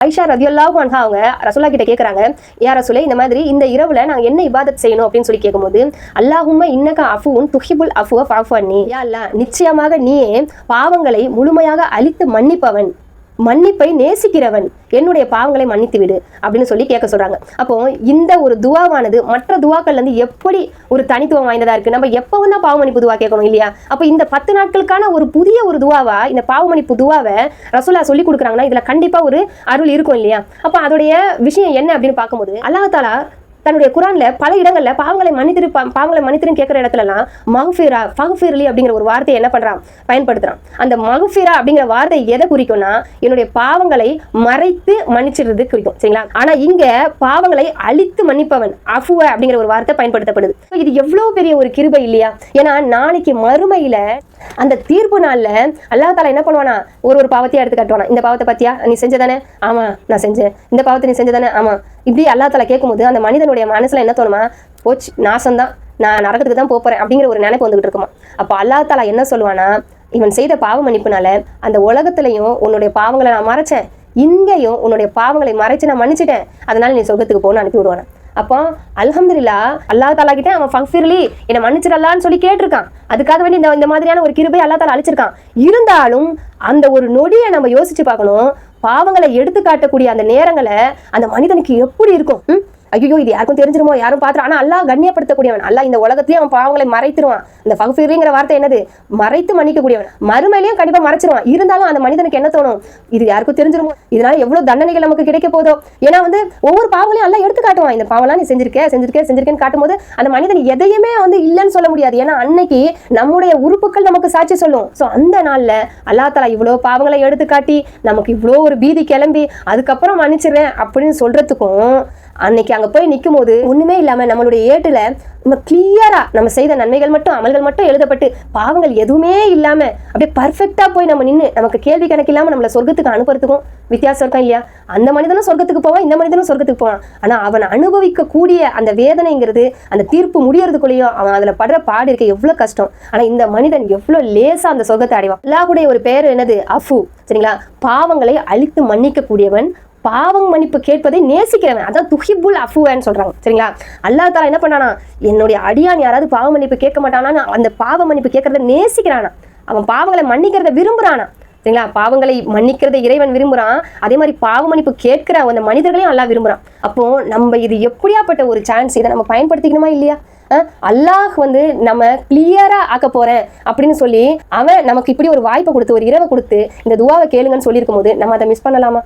ஐஷா ரதியல்லாஹு அன்ஹா அவங்க ரசூலா கிட்ட கேட்குறாங்க, யா ரசூலே இந்த மாதிரி இந்த இரவுல நான் என்ன இபாதத் செய்யணும் அப்படின்னு சொல்லி கேட்கும்போது, அல்லாஹும்ம இன்னக அஃபுன் துஹிபுல் அஃபுவ ஃபஅஃபு அன்னி, யா அல்லாஹ் நிச்சயமாக நீயே பாவங்களை முழுமையாக அழித்து மன்னிப்பவன், மன்னிப்பை நேசிக்கிறவன், என்னுடைய பாவங்களை மன்னித்து விடு அப்படின்னு சொல்லி கேட்க சொல்றாங்க. அப்போ இந்த ஒரு துவாவானது மற்ற துவாக்கள்ல இருந்து எப்படி ஒரு தனித்துவம் வாய்ந்ததா இருக்கு. நம்ம எப்பவும் தான் பாவ மன்னிப்பு துவா கேட்கணும் இல்லையா? அப்போ இந்த 10 நாட்களுக்கான ஒரு புதிய ஒரு துவாவா இந்த பாவ மன்னிப்பு துவாவை ரசூலா சொல்லி கொடுக்குறாங்கன்னா இதுல கண்டிப்பா ஒரு அருள் இருக்கும் இல்லையா? அப்போ அதோடைய விஷயம் என்ன அப்படின்னு பார்க்கும்போது, அல்லாஹ் தஆலா தன்னுடைய குரான்ல பல இடங்கள்ல பாவங்களை மன்னித்திரு கேட்கிற இடத்துலலாம் மஹ்ஃபிரா ஃபக்ஃபிர்லி அப்படிங்கிற ஒரு வார்த்தையை என்ன பண்றான், பயன்படுத்துறான். அந்த மஹ்ஃபிரா அப்படிங்கிற வார்த்தை எதை குறிக்கும்னா என்னுடைய பாவங்களை மறைத்து மன்னிச்சிடுறது குறிக்கும், சரிங்களா? ஆனா இங்க பாவங்களை அழித்து மன்னிப்பவன் அஃபுவ அப்படிங்கிற ஒரு வார்த்தை பயன்படுத்தப்படுது. இது எவ்வளவு பெரிய ஒரு கிருபை இல்லையா? ஏன்னா நாளைக்கு மறுமையில அந்த தீர்ப்பு நாள்ல அல்லாஹ் தஆலா என்ன பண்ணுவானா, ஒரு பாவத்தையா எடுத்து காட்டுவானா, இந்த பாவத்தை பத்தியா நீ செஞ்சதானே, ஆமா நான் செஞ்சேன், இந்த பாவத்தை நீ செஞ்சதானே, ஆமா. இப்படி அல்லாஹ் தஆலா கேட்கும்போது அந்த மனிதனுடைய மனசுல என்ன தோணுமா, போச்சு நாசம்தான், நான் நரகத்துக்கு தான் போறேன் அப்படிங்கிற ஒரு நினைப்பு வந்துகிட்டு இருக்குமா. அப்போ அல்லாஹ் தஆலா என்ன சொல்லுவானா, இவன் செய்த பாவ மன்னிப்புனால அந்த உலகத்திலையும் உன்னுடைய பாவங்களை நான் மறைச்சேன், இங்கேயும் உன்னுடைய பாவங்களை மறைச்சு நான் மன்னிச்சிட்டேன், அதனால நீ சொர்க்கத்துக்கு போன்னு அனுப்பி விடுவானா. அப்போ அல்ஹம்துலில்லாஹ் அல்லாஹ் தஆலா கிட்ட அவன் ஃபக்ஃபிர்லி என்னை மன்னிச்சிடலான்னு சொல்லி கேட்டிருக்கான். அதுக்காக வேண்டி இந்த மாதிரியான ஒரு கிருபை அல்லாஹ் தஆலா அளிச்சிருக்கான். இருந்தாலும் அந்த ஒரு நொடியை நம்ம யோசிச்சு பார்க்கணும். பாவங்களை எடுத்து காட்டக்கூடிய அந்த நேரங்களை அந்த மனிதனுக்கு எப்படி இருக்கும்? ஐயோ இது யாருக்கும் தெரிஞ்சிருமோ, யாரும் பார்த்துரும். ஆனால் அல்லாஹ் கண்ணியப்படுத்தக்கூடியவன். அல்லாஹ் இந்த உலகத்திலேயே அவன் பாவங்களை மறைத்துருவான். இந்த ஃபக்ஃபிர்லிங்கிற வார்த்தை என்னது, மறைத்து மன்னிக்கக்கூடியவன். மறுமையிலையும் கண்டிப்பாக மறைச்சிருவான். இருந்தாலும் அந்த மனிதனுக்கு என்ன தோணும், இது யாருக்கும் தெரிஞ்சிருமோ, இதனால எவ்வளவு தண்டனைகள் நமக்கு கிடைக்க போதோ. ஏன்னா ஒவ்வொரு பாவங்களையும் அல்லாஹ் எடுத்து காட்டுவான். இந்த பாவம்லாம் நீ செஞ்சிருக்கேன்னு காட்டும்போது அந்த மனிதன் எதையுமே இல்லைன்னு சொல்ல முடியாது. ஏன்னா அன்னைக்கு நம்முடைய உறுப்புகள் நமக்கு சாட்சி சொல்லும். ஸோ அந்த நாள்ல அல்லாஹ் தஆலா இவ்வளோ பாவங்களை எடுத்து காட்டி நமக்கு இவ்வளோ ஒரு பீதி கிளம்பி அதுக்கப்புறம் மன்னிச்சிடுறேன் அப்படின்னு சொல்றதுக்கும் அன்னைக்கு அங்க போய் நிற்கும் போது ஒண்ணுமே இல்லாம நம்மளுடைய ஏட்டுல நம்ம கிளியரா நம்ம செய்த நன்மைகள் மட்டும் அமல்கள் மட்டும் எழுதப்பட்டு பாவங்கள் எதுவுமே இல்லாம அப்படியே பர்ஃபெக்டா போய் நம்ம நின்று நமக்கு கேள்வி கணக்கு இல்லாம நம்மளை சொர்க்கத்துக்கு அனுப்புறதுக்கும் வித்தியாசம் இருக்கா இல்லையா? அந்த மனிதனும் சொர்க்கத்துக்கு போவான், இந்த மனிதனும் சொர்க்கத்துக்கு போவான். ஆனா அவன் அனுபவிக்க கூடிய அந்த வேதனைங்கிறது அந்த தீர்ப்பு முடியறதுக்குள்ளேயும் அவன் அதுல படுற பாடு இருக்க எவ்வளவு கஷ்டம். ஆனா இந்த மனிதன் எவ்வளவு லேசா அந்த சொர்க்கத்தை அடைவான். அல்லாஹ்வுடைய ஒரு பேர் என்னது, அஃபு, சரிங்களா? பாவங்களை அழித்து மன்னிக்க கூடியவன், பாவம் மன்னிப்பு கேட்பதை நேசிக்கிறவன், அதான் துஹிபுல் அஃபுவன்னு சொல்றாங்க, சரிங்களா? அல்லாஹ் தஆலா என்ன பண்ணானா, என்னுடைய அடியான் யாராவது பாவ மன்னிப்பு கேட்க மாட்டானா, அந்த பாவ மன்னிப்பு கேட்கறத நேசிக்கிறானா, அவன் பாவங்களை மன்னிக்கிறத விரும்புறானா, சரிங்களா? பாவங்களை மன்னிக்கிறத இறைவன் விரும்புறான், அதே மாதிரி பாவ மன்னிப்பு கேட்கிற அந்த மனிதர்களையும் அல்லாஹ் விரும்புறான். அப்போ நம்ம இது எப்படியாப்பட்ட ஒரு சான்ஸ், இதை நம்ம பயன்படுத்திக்கணுமா இல்லையா? அல்லாஹ் நம்ம கிளியரா ஆக்க போறேன் அப்படின்னு சொல்லி அவன் நமக்கு இப்படி ஒரு வாய்ப்பை கொடுத்து ஒரு இரவை கொடுத்து இந்த துவாவை கேளுங்கன்னு சொல்லியிருக்கும் போது நம்ம அதை மிஸ் பண்ணலாமா?